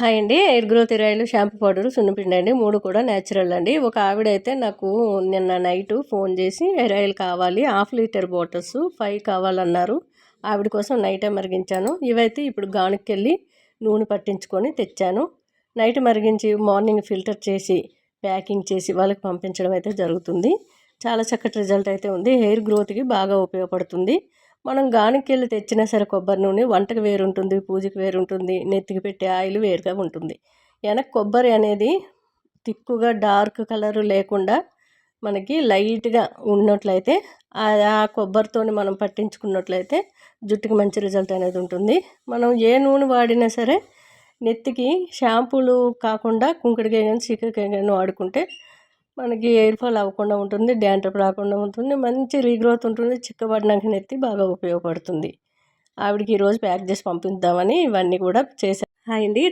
Hi అండి. Hair growth oil, shampoo powder, సున్నిపిండి అండి. 3 కూడా నేచురల్ అండి. ఒక ఆవిడైతే నాకు నిన్న నైట్ ఫోన్ చేసి హెయిర్ ఆయిల్ కావాలి, హాఫ్ లీటర్ బాటిల్స్ 5 కావాలన్నారు. ఆవిడ కోసం నైటే మరిగించాను. ఇవైతే ఇప్పుడు గానుకెళ్ళి నూనె పట్టించుకొని తెచ్చాను. నైట్ మరిగించి మార్నింగ్ ఫిల్టర్ చేసి ప్యాకింగ్ చేసి వాళ్ళకి పంపించడం అయితే జరుగుతుంది. చాలా చక్కటి రిజల్ట్ అయితే ఉంది. హెయిర్ గ్రోత్కి బాగా ఉపయోగపడుతుంది. మనం గానుకెళ్ళి తెచ్చినా సరే కొబ్బరి నూనె వంటకు వేరు ఉంటుంది, పూజకి వేరు ఉంటుంది, నెత్తికి పెట్టే ఆయిల్ వేరుగా ఉంటుంది. కొబ్బరి అనేది తిక్కుగా డార్క్ కలర్ లేకుండా మనకి లైట్గా ఉన్నట్లయితే ఆ కొబ్బరితోని మనం పట్టించుకున్నట్లయితే జుట్టుకి మంచి రిజల్ట్ అనేది ఉంటుంది. మనం ఏ నూనె వాడినా సరే నెత్తికి షాంపూలు కాకుండా కుంకుడుకాయ కానీ చీకటికాయ కానీ వాడుకుంటే మనకి హెయిర్ ఫాల్ అవ్వకుండా ఉంటుంది, డాండ్రఫ్ రాకుండా ఉంటుంది, మంచి రీగ్రోత్ ఉంటుంది, చిక్కబడినాక నెత్తి బాగా ఉపయోగపడుతుంది. ఆవిడకి ఈరోజు ప్యాక్ చేసి పంపిద్దామని ఇవన్నీ కూడా చేశాను. హాయ్ అండి.